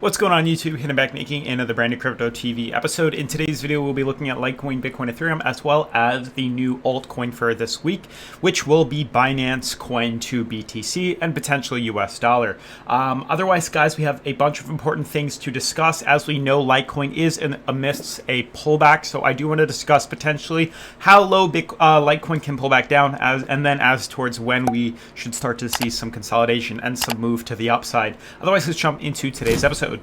What's going on YouTube? Hayden back making another brand new Crypto TV episode. In today's video, we'll be looking at Litecoin, Bitcoin, Ethereum, as well as the new altcoin for this week, which will be Binance Coin to BTC and potentially US dollar. Otherwise, guys, we have a bunch of important things to discuss. As we know, Litecoin is amidst a pullback, so I do want to discuss potentially how low Litecoin can pull back down, and then as towards when we should start to see some consolidation and some move to the upside. Otherwise, let's jump into today's episode.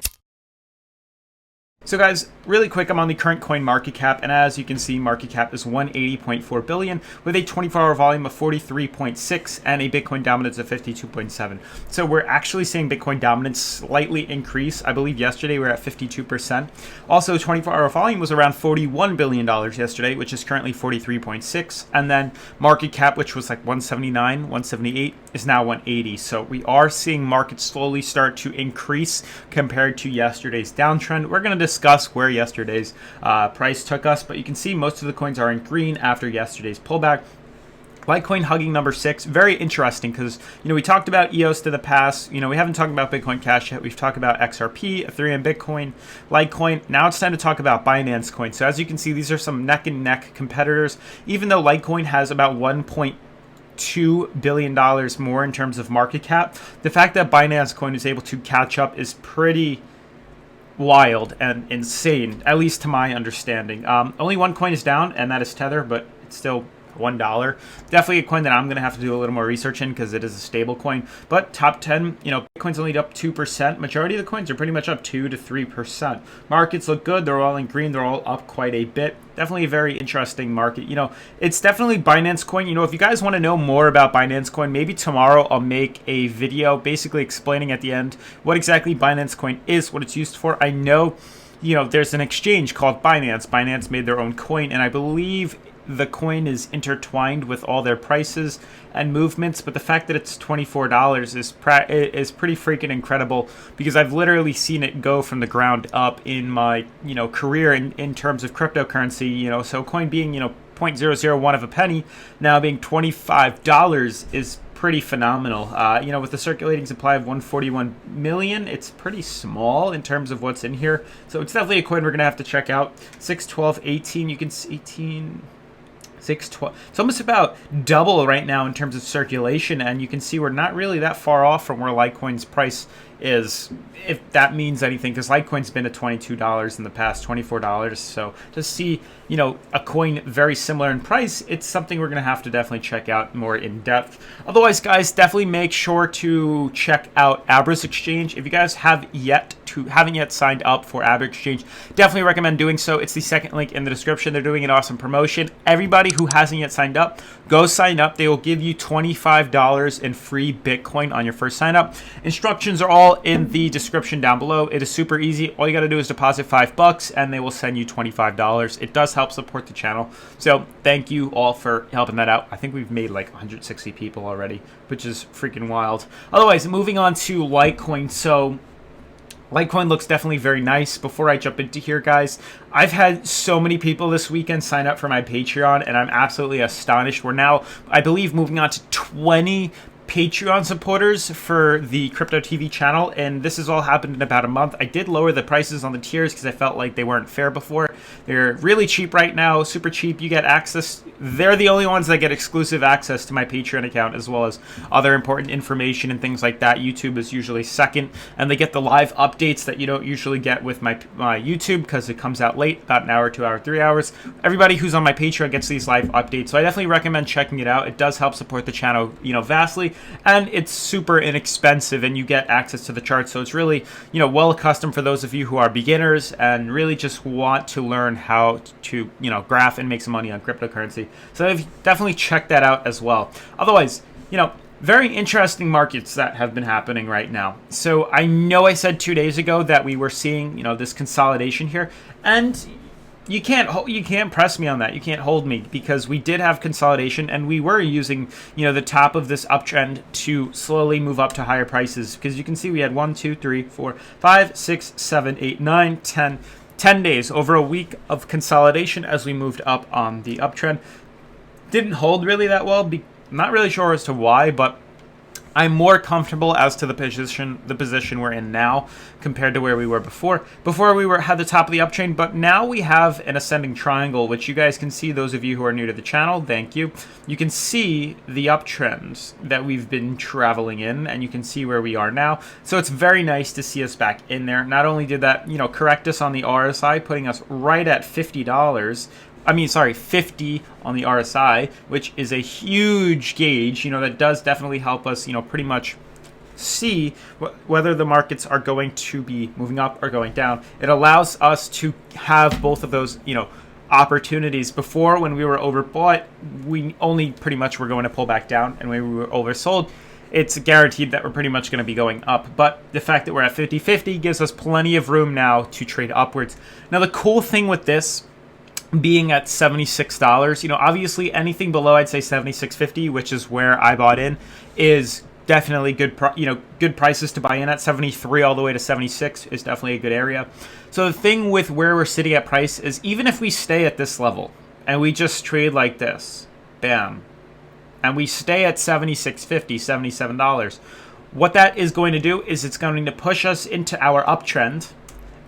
So guys, really quick, I'm on the current coin market cap, and as you can see, market cap is 180.4 billion with a 24-hour volume of 43.6 and a Bitcoin dominance of 52.7. So we're actually seeing Bitcoin dominance slightly increase. I believe yesterday we were at 52%. Also, 24-hour volume was around $41 billion yesterday, which is currently 43.6. And then market cap, which was like 179, 178, is now 180. So we are seeing markets slowly start to increase compared to yesterday's downtrend. We're going to discuss where yesterday's price took us, but you can see most of the coins are in green after yesterday's pullback. Litecoin hugging number 6, very interesting because, we talked about EOS in the past. We haven't talked about Bitcoin Cash yet. We've talked about XRP, Ethereum, Bitcoin, Litecoin. Now it's time to talk about Binance Coin. So as you can see, these are some neck and neck competitors. Even though Litecoin has about $1.2 billion more in terms of market cap, the fact that Binance Coin is able to catch up is pretty wild and insane, at least to my understanding. Only one coin is down, and that is Tether, but it's still $1. Definitely a coin that I'm going to have to do a little more research in because it is a stable coin. But top 10, Bitcoin's only up 2%. Majority of the coins are pretty much up 2 to 3%. Markets look good. They're all in green. They're all up quite a bit. Definitely a very interesting market. It's definitely Binance Coin. If you guys want to know more about Binance Coin, maybe tomorrow I'll make a video basically explaining at the end what exactly Binance Coin is, what it's used for. I know, there's an exchange called Binance. Binance made their own coin, and I believe the coin is intertwined with all their prices and movements, but the fact that it's $24 is pretty freaking incredible because I've literally seen it go from the ground up in my career in terms of cryptocurrency. So coin being 0.001 of a penny now being $25 is pretty phenomenal. With the circulating supply of 141 million, it's pretty small in terms of what's in here. So it's definitely a coin we're gonna have to check out. 6, 12, 18. You can see 18. 6, 12. It's almost about double right now in terms of circulation, and you can see we're not really that far off from where Litecoin's price is, if that means anything, because Litecoin's been at $22 in the past, $24. So to see, a coin very similar in price, it's something we're going to have to definitely check out more in depth. Otherwise, guys, definitely make sure to check out ABRA's exchange. If you guys haven't yet signed up for ABRA exchange, definitely recommend doing so. It's the second link in the description. They're doing an awesome promotion. Everybody who hasn't yet signed up, go sign up. They will give you $25 in free Bitcoin on your first sign up. Instructions are all in the description down below. It is super easy. All you got to do is deposit $5 and they will send you $25. It does help support the channel. So thank you all for helping that out. I think we've made like 160 people already, which is freaking wild. Otherwise, moving on to Litecoin. So Litecoin looks definitely very nice. Before I jump into here, guys, I've had so many people this weekend sign up for my Patreon, and I'm absolutely astonished. We're now, I believe, moving on to 20 Patreon supporters for the Crypto TV channel, and this has all happened in about a month. I did lower the prices on the tiers because I felt like they weren't fair before. They're really cheap right now, super cheap. You get access. They're the only ones that get exclusive access to my Patreon account, as well as other important information and things like that. YouTube is usually second, and they get the live updates that you don't usually get with my YouTube because it comes out late, about an hour, 2 hours, 3 hours. Everybody who's on my Patreon gets these live updates, so I definitely recommend checking it out. It does help support the channel, vastly. And it's super inexpensive, and you get access to the charts. So it's really, well accustomed for those of you who are beginners and really just want to learn how to, graph and make some money on cryptocurrency. So definitely check that out as well. Otherwise, very interesting markets that have been happening right now. So I know I said 2 days ago that we were seeing, this consolidation here, and you can't press me on that. You can't hold me because we did have consolidation, and we were using the top of this uptrend to slowly move up to higher prices, because you can see we had 1, 2, 3, 4, 5, 6, 7, 8, 9, 10 days, over a week of consolidation as we moved up on the uptrend. Didn't hold really that well. I'm not really sure as to why, but I'm more comfortable as to the position we're in now compared to where we were before. Before we had the top of the uptrend, but now we have an ascending triangle, which you guys can see. Those of you who are new to the channel, thank you. You can see the uptrends that we've been traveling in, and you can see where we are now. So it's very nice to see us back in there. Not only did that, correct us on the RSI, putting us right at $50. 50 on the RSI, which is a huge gauge, that does definitely help us, pretty much see whether the markets are going to be moving up or going down. It allows us to have both of those, opportunities. Before, when we were overbought, we only pretty much were going to pull back down, and when we were oversold, it's guaranteed that we're pretty much going to be going up. But the fact that we're at 50-50 gives us plenty of room now to trade upwards. Now, the cool thing with this being at $76, obviously anything below, I'd say $76.50, which is where I bought in, is definitely good prices to buy in at. 73 all the way to 76 is definitely a good area. So the thing with where we're sitting at price is, even if we stay at this level and we just trade like this, bam, and we stay at $76.50, $77, what that is going to do is it's going to push us into our uptrend,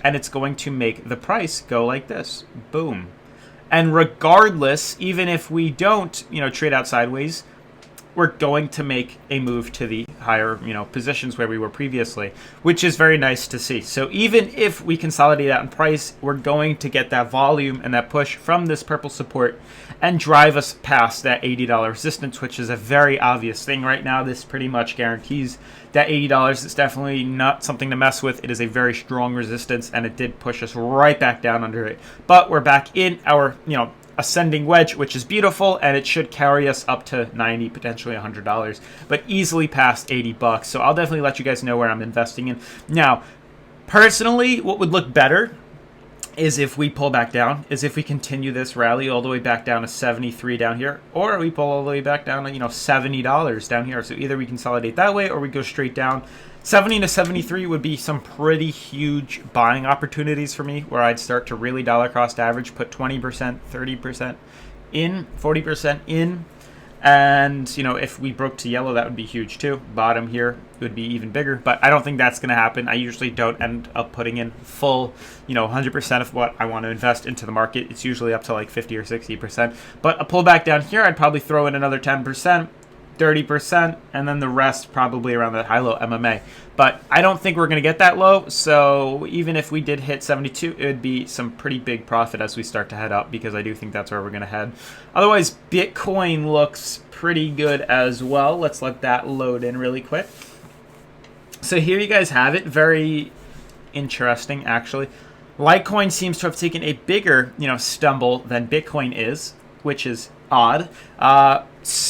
and it's going to make the price go like this, boom. And regardless, even if we don't, trade out sideways, we're going to make a move to the higher, positions where we were previously, which is very nice to see. So even if we consolidate out in price, we're going to get that volume and that push from this purple support and drive us past that $80 resistance, which is a very obvious thing right now. This pretty much guarantees that $80 is definitely not something to mess with. It is a very strong resistance, and it did push us right back down under it. But we're back in our, ascending wedge, which is beautiful, and it should carry us up to $90, potentially $100, but easily past $80. So I'll definitely let you guys know where I'm investing in. Now, personally, what would look better is if we pull back down, is if we continue this rally all the way back down to 73 down here, or we pull all the way back down to, $70 down here. So either we consolidate that way or we go straight down. 70 to 73 would be some pretty huge buying opportunities for me, where I'd start to really dollar cost average, put 20%, 30% in, 40% in. And, if we broke to yellow, that would be huge too. Bottom here would be even bigger, but I don't think that's going to happen. I usually don't end up putting in full, 100% of what I want to invest into the market. It's usually up to like 50 or 60%. But a pullback down here, I'd probably throw in another 10%. 30%, and then the rest probably around that high-low MMA. But I don't think we're going to get that low, so even if we did hit 72, it would be some pretty big profit as we start to head up, because I do think that's where we're going to head. Otherwise, Bitcoin looks pretty good as well. Let's let that load in really quick. So here you guys have it. Very interesting, actually. Litecoin seems to have taken a bigger, stumble than Bitcoin is, which is odd.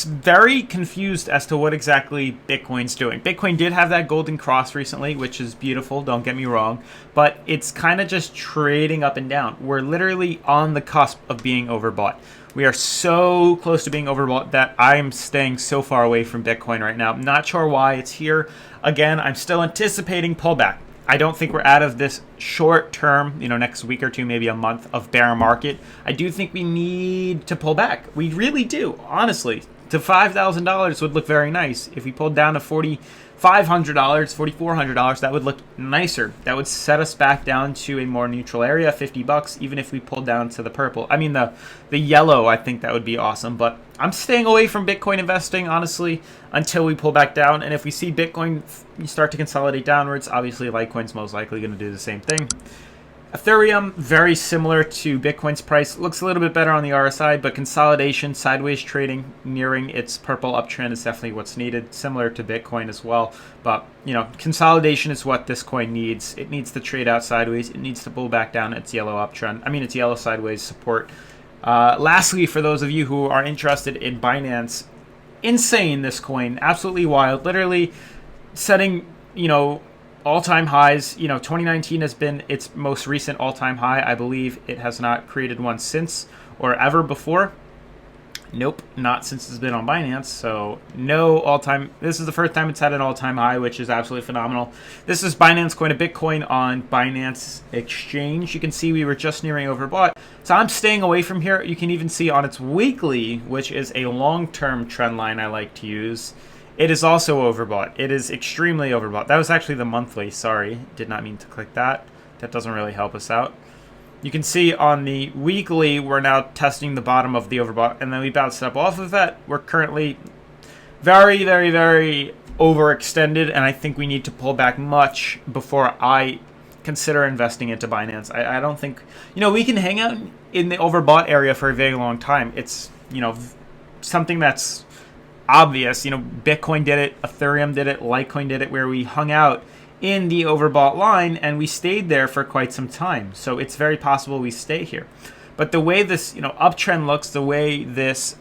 Very confused as to what exactly Bitcoin's doing. Bitcoin did have that golden cross recently, which is beautiful, don't get me wrong, but it's kind of just trading up and down. We're literally on the cusp of being overbought. We are so close to being overbought that I'm staying so far away from Bitcoin right now. I'm not sure why it's here. Again, I'm still anticipating pullback. I don't think we're out of this short term, next week or two, maybe a month of bear market. I do think we need to pull back. We really do, honestly. To $5,000 would look very nice. If we pulled down to $4,500, $4,400, that would look nicer. That would set us back down to a more neutral area, $50, even if we pulled down to the purple. I mean, the yellow, I think that would be awesome. But I'm staying away from Bitcoin investing, honestly, until we pull back down. And if we see Bitcoin start to consolidate downwards, obviously Litecoin's most likely going to do the same thing. Ethereum, very similar to Bitcoin's price. Looks a little bit better on the RSI, but consolidation, sideways trading, nearing its purple uptrend is definitely what's needed. Similar to Bitcoin as well. But, consolidation is what this coin needs. It needs to trade out sideways. It needs to pull back down its yellow uptrend. Its yellow sideways support. Lastly, for those of you who are interested in Binance, insane, this coin. Absolutely wild. Literally setting, all-time highs. 2019 has been its most recent all-time high. I believe it has not created one since or ever before. Nope, not since it's been on Binance. So no all-time. This is the first time it's had an all-time high, which is absolutely phenomenal. This is Binance Coin to Bitcoin on Binance Exchange. You can see we were just nearing overbought. So I'm staying away from here. You can even see on its weekly, which is a long-term trend line I like to use. it is also overbought. It is extremely overbought. That was actually the monthly. Sorry, did not mean to click that. That doesn't really help us out. You can see on the weekly, we're now testing the bottom of the overbought, and then we bounced up off of that. We're currently very, very, very overextended, and I think we need to pull back much before I consider investing into Binance. I don't think, we can hang out in the overbought area for a very long time. It's, something that's obvious. Bitcoin did it, Ethereum did it, Litecoin did it, where we hung out in the overbought line and we stayed there for quite some time. So it's very possible we stay here. But the way this, uptrend looks, the way this,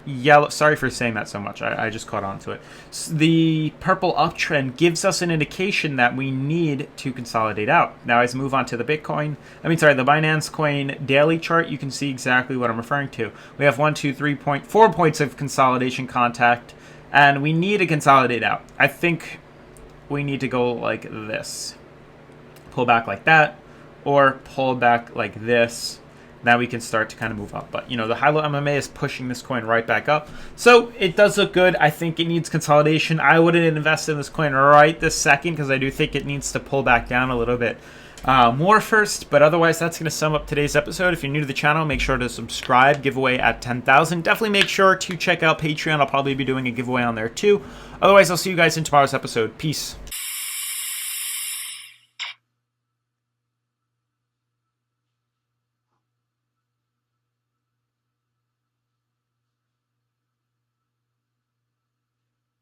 yellow, sorry for saying that so much, I just caught on to it. The purple uptrend gives us an indication that we need to consolidate out. Now as I move on to the the Binance Coin daily chart, you can see exactly what I'm referring to. We have 4 points of consolidation contact, and we need to consolidate out. I think we need to go like this. Pull back like that, or pull back like this. Now we can start to kind of move up. But, the high-low MMA is pushing this coin right back up. So it does look good. I think it needs consolidation. I wouldn't invest in this coin right this second because I do think it needs to pull back down a little bit more first. But otherwise, that's going to sum up today's episode. If you're new to the channel, make sure to subscribe. Giveaway at 10,000. Definitely make sure to check out Patreon. I'll probably be doing a giveaway on there too. Otherwise, I'll see you guys in tomorrow's episode. Peace.